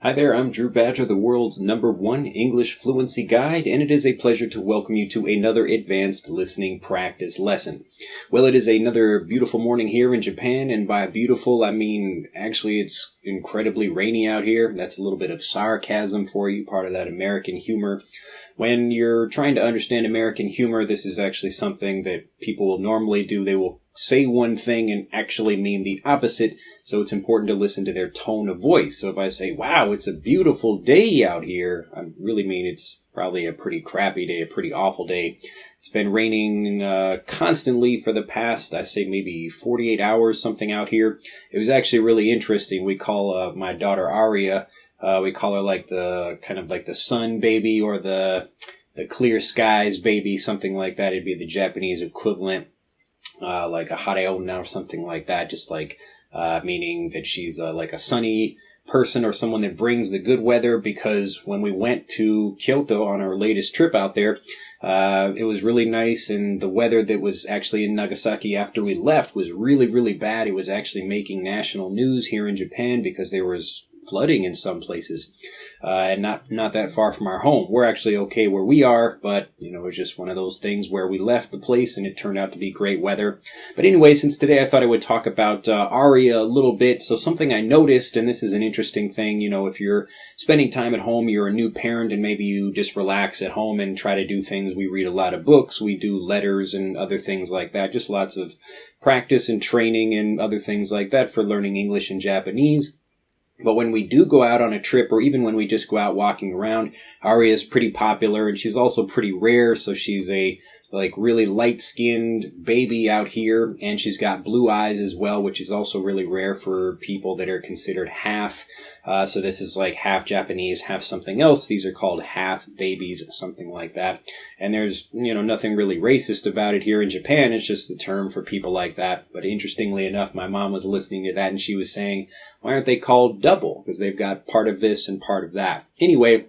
Hi there, I'm Drew Badger, the world's #1 English fluency guide, and it is a pleasure to welcome you to another advanced listening practice lesson. Well, it is another beautiful morning here in Japan, and by beautiful, I mean, actually it's incredibly rainy out here. That's a little bit of sarcasm for you, part of that American humor. When you're trying to understand American humor, this is actually something that people will normally do. They will say one thing and actually mean the opposite, so it's important to listen to their tone of voice. So if I say, wow, it's a beautiful day out here, I really mean it's probably a pretty crappy day, a pretty awful day. It's been raining constantly for the past, I say maybe 48 hours, something out here. It was actually really interesting. We call my daughter Aria, we call her like the kind of like the sun baby or the clear skies baby, something like that. It'd be the Japanese equivalent. Like a hareonna or something like that, just like meaning that she's like a sunny person or someone that brings the good weather, because when we went to Kyoto on our latest trip out there, it was really nice, and the weather that was actually in Nagasaki after we left was really, really bad. It was actually making national news here in Japan because there was flooding in some places, and not that far from our home. We're actually okay where we are, but, you know, it was just one of those things where we left the place and it turned out to be great weather. But anyway, since today I thought I would talk about Aria a little bit. So something I noticed, and this is an interesting thing, you know, if you're spending time at home, you're a new parent, and maybe you just relax at home and try to do things. We read a lot of books, we do letters and other things like that, just lots of practice and training and other things like that for learning English and Japanese. But when we do go out on a trip, or even when we just go out walking around, Aria is pretty popular, and she's also pretty rare. So she's a really light-skinned baby out here, and she's got blue eyes as well, which is also really rare for people that are considered half. So this is like half Japanese, half something else. These are called half babies, something like that. And there's, you know, nothing really racist about it here in Japan. It's just the term for people like that. But interestingly enough, my mom was listening to that, and she was saying, why aren't they called double? Because they've got part of this and part of that. Anyway,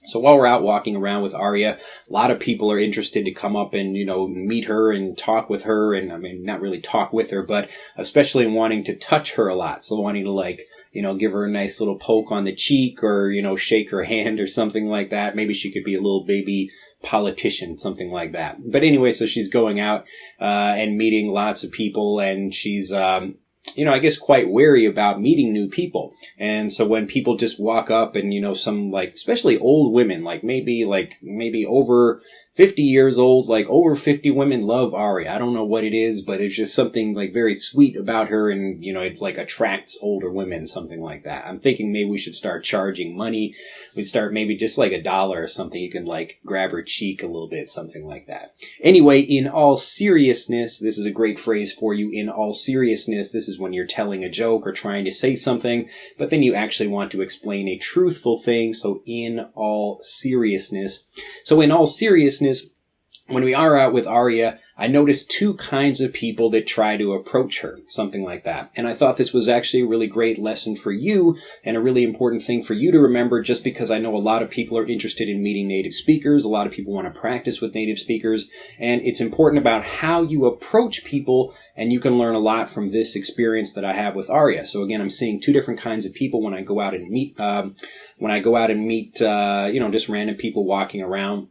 so while we're out walking around with Aria, a lot of people are interested to come up and, you know, meet her and talk with her. And I mean, not really talk with her, but especially wanting to touch her a lot. So wanting to, like, you know, give her a nice little poke on the cheek, or, you know, shake her hand or something like that. Maybe she could be a little baby politician, something like that. But anyway, so she's going out and meeting lots of people, and she's you know, I guess quite wary about meeting new people. And so when people just walk up and, you know, some, like, especially old women, like maybe over 50 years old, like over 50 women love Aria. I don't know what it is, but it's just something like very sweet about her, and, you know, it like attracts older women, something like that. I'm thinking maybe we should start charging money. We'd start maybe just like $1 or something. You can like grab her cheek a little bit, something like that. Anyway, in all seriousness, this is a great phrase for you. In all seriousness, this is when you're telling a joke or trying to say something, but then you actually want to explain a truthful thing. So in all seriousness. So in all seriousness, when we are out with Aria, I noticed two kinds of people that try to approach her, something like that. And I thought this was actually a really great lesson for you, and a really important thing for you to remember, just because I know a lot of people are interested in meeting native speakers. A lot of people want to practice with native speakers, and it's important about how you approach people, and you can learn a lot from this experience that I have with Aria. So again, I'm seeing two different kinds of people when I go out and meet, you know, just random people walking around.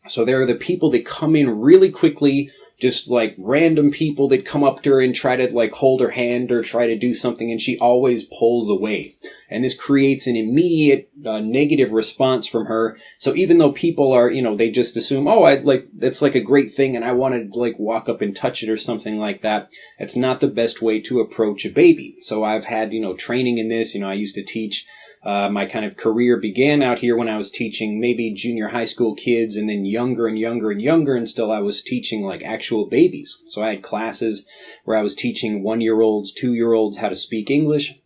So there are the people that come in really quickly, just like random people that come up to her and try to like hold her hand or try to do something, and she always pulls away. And this creates an immediate negative response from her. So even though people are, you know, they just assume, oh, that's like a great thing and I want to like walk up and touch it or something like that. That's not the best way to approach a baby. So I've had, you know, training in this. You know, I used to teach. My kind of career began out here when I was teaching maybe junior high school kids, and then younger and younger and younger, until I was teaching like actual babies. So I had classes where I was teaching 1-year-olds, 2-year-olds how to speak English.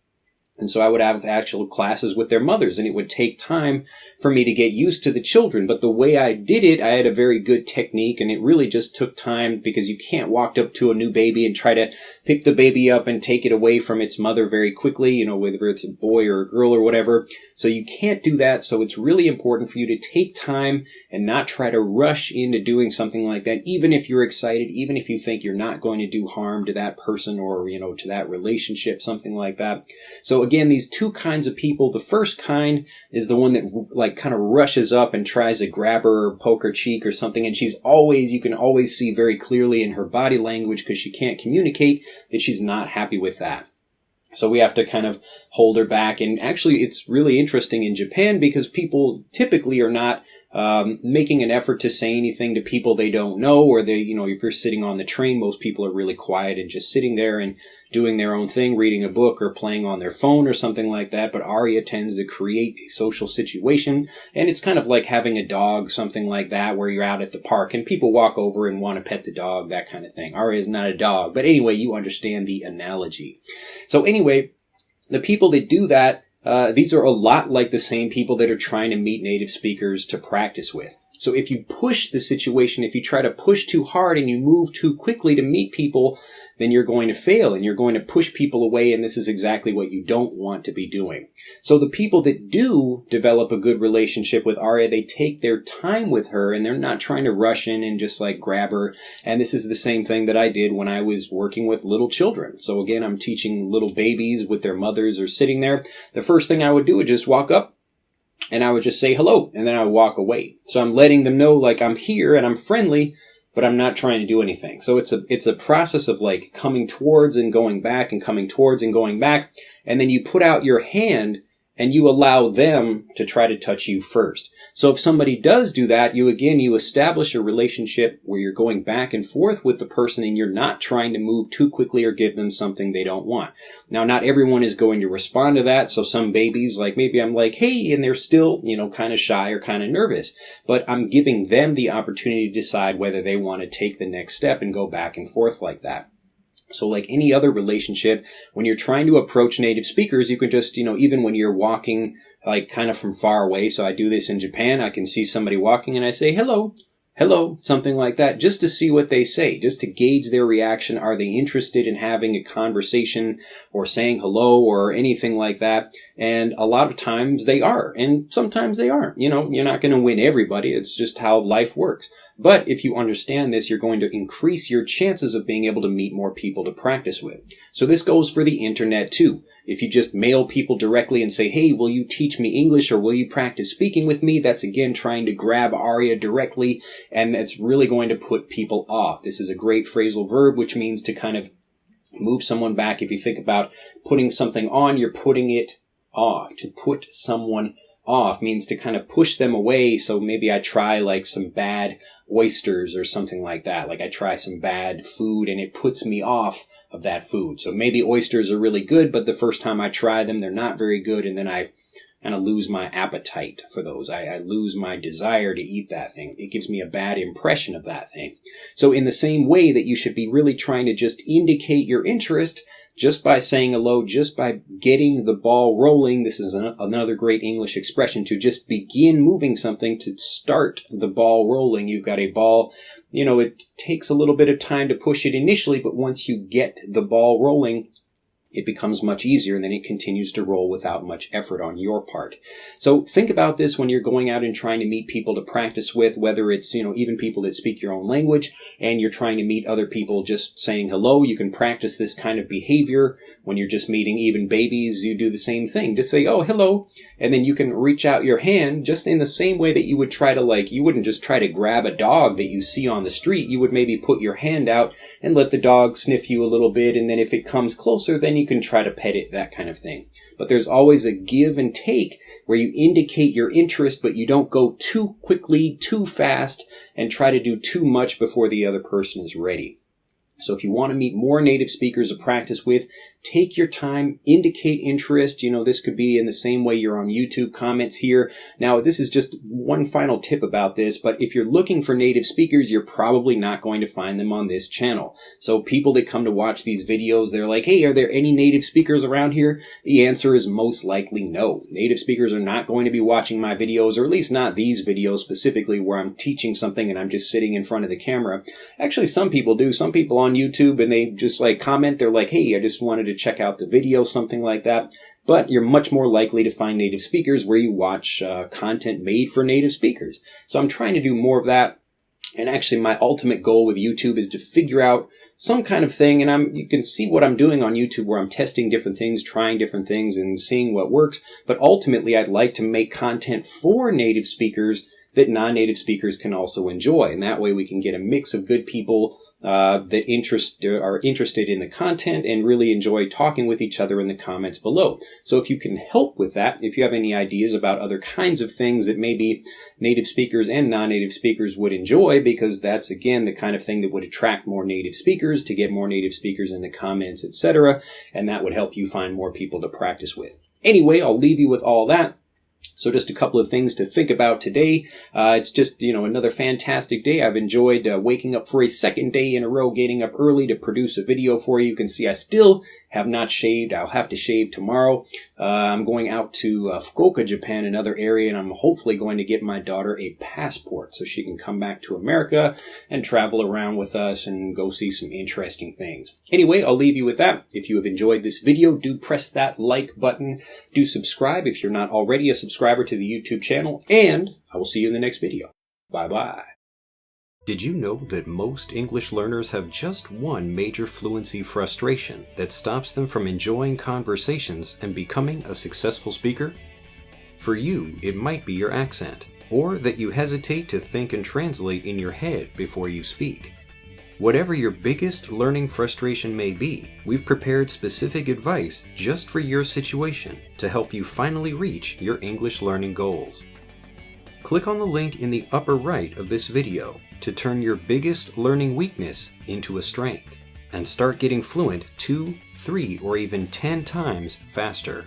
And so I would have actual classes with their mothers, and it would take time for me to get used to the children. But the way I did it, I had a very good technique, and it really just took time, because you can't walk up to a new baby and try to pick the baby up and take it away from its mother very quickly, whether it's a boy or a girl or whatever. So you can't do that. So it's really important for you to take time and not try to rush into doing something like that, even if you're excited, even if you think you're not going to do harm to that person or, to that relationship, something like that. So again, these two kinds of people, the first kind is the one that kind of rushes up and tries to grab her or poke her cheek or something. And you can always see very clearly in her body language, because she can't communicate, that she's not happy with that. So we have to kind of hold her back. And actually, it's really interesting in Japan because people typically are not making an effort to say anything to people they don't know, or if you're sitting on the train, most people are really quiet and just sitting there and doing their own thing, reading a book or playing on their phone or something like that. But Arya tends to create a social situation, and it's kind of like having a dog, something like that, where you're out at the park and people walk over and want to pet the dog, that kind of thing. Arya is not a dog, but anyway, you understand the analogy. So anyway, the people that do that, these are a lot like the same people that are trying to meet native speakers to practice with. So if you push the situation, if you try to push too hard and you move too quickly to meet people, then you're going to fail and you're going to push people away, and this is exactly what you don't want to be doing. So the people that do develop a good relationship with Arya, they take their time with her and they're not trying to rush in and just grab her. And this is the same thing that I did when I was working with little children. So again, I'm teaching little babies with their mothers or sitting there. The first thing I would do is just walk up and I would just say hello, and then I would walk away. So I'm letting them know I'm here and I'm friendly, but I'm not trying to do anything. So it's a process of coming towards and going back and coming towards and going back. And then you put out your hand and you allow them to try to touch you first. So if somebody does do that, you establish a relationship where you're going back and forth with the person and you're not trying to move too quickly or give them something they don't want. Now, not everyone is going to respond to that. So some babies, maybe I'm hey, and they're still, kind of shy or kind of nervous, but I'm giving them the opportunity to decide whether they want to take the next step and go back and forth like that. So like any other relationship, when you're trying to approach native speakers, you can just, even when you're walking kind of from far away. So I do this in Japan. I can see somebody walking and I say, hello, something like that, just to see what they say, just to gauge their reaction. Are they interested in having a conversation or saying hello or anything like that? And a lot of times they are, and sometimes they aren't. You're not going to win everybody. It's just how life works. But if you understand this, you're going to increase your chances of being able to meet more people to practice with. So this goes for the internet too. If you just mail people directly and say, hey, will you teach me English or will you practice speaking with me? That's again trying to grab Arya directly, and that's really going to put people off. This is a great phrasal verb, which means to kind of move someone back. If you think about putting something on, you're putting it off. To put someone off means to kind of push them away. So maybe I try some bad oysters or something like that. I try some bad food and it puts me off of that food. So maybe oysters are really good, but the first time I try them, they're not very good. And then I kind of lose my appetite for those. I lose my desire to eat that thing. It gives me a bad impression of that thing. So in the same way that you should be really trying to just indicate your interest just by saying hello, just by getting the ball rolling. This is another great English expression, to just begin moving something, to start the ball rolling. You've got a ball, it takes a little bit of time to push it initially, but once you get the ball rolling, it becomes much easier, and then it continues to roll without much effort on your part. So think about this when you're going out and trying to meet people to practice with, whether it's, even people that speak your own language, and you're trying to meet other people just saying hello. You can practice this kind of behavior when you're just meeting even babies. You do the same thing. Just say, oh, hello. And then you can reach out your hand just in the same way that you would try to you wouldn't just try to grab a dog that you see on the street. You would maybe put your hand out and let the dog sniff you a little bit. And then if it comes closer, then you can try to pet it, that kind of thing. But there's always a give and take where you indicate your interest, but you don't go too quickly, too fast, and try to do too much before the other person is ready. So if you want to meet more native speakers to practice with, Take your time, indicate interest. This could be in the same way you're on YouTube comments here. Now, this is just one final tip about this, but if you're looking for native speakers, you're probably not going to find them on this channel. So people that come to watch these videos, they're like, hey, are there any native speakers around here? The answer is most likely no. Native speakers are not going to be watching my videos, or at least not these videos specifically where I'm teaching something and I'm just sitting in front of the camera. Actually, some people do. Some people on YouTube, and they just like comment, they're like, hey, I just wanted to check out the video, something like that. But you're much more likely to find native speakers where you watch content made for native speakers. So I'm trying to do more of that. And actually, my ultimate goal with YouTube is to figure out some kind of thing. And you can see what I'm doing on YouTube where I'm testing different things, trying different things, and seeing what works. But ultimately, I'd like to make content for native speakers that non-native speakers can also enjoy. And that way we can get a mix of good people that are interested in the content and really enjoy talking with each other in the comments below. So if you can help with that, if you have any ideas about other kinds of things that maybe native speakers and non-native speakers would enjoy, because that's, again, the kind of thing that would attract more native speakers, to get more native speakers in the comments, etc., and that would help you find more people to practice with. Anyway, I'll leave you with all that. So just a couple of things to think about today. It's just, another fantastic day. I've enjoyed waking up for a second day in a row, getting up early to produce a video for you. You can see I still have not shaved. I'll have to shave tomorrow. I'm going out to Fukuoka, Japan, another area, and I'm hopefully going to get my daughter a passport so she can come back to America and travel around with us and go see some interesting things. Anyway, I'll leave you with that. If you have enjoyed this video, do press that like button. Do subscribe if you're not already a subscriber to the YouTube channel, and I will see you in the next video. Bye-bye. Did you know that most English learners have just one major fluency frustration that stops them from enjoying conversations and becoming a successful speaker? For you, it might be your accent, or that you hesitate to think and translate in your head before you speak. Whatever your biggest learning frustration may be, we've prepared specific advice just for your situation to help you finally reach your English learning goals. Click on the link in the upper right of this video to turn your biggest learning weakness into a strength and start getting fluent 2, 3, or even 10 times faster.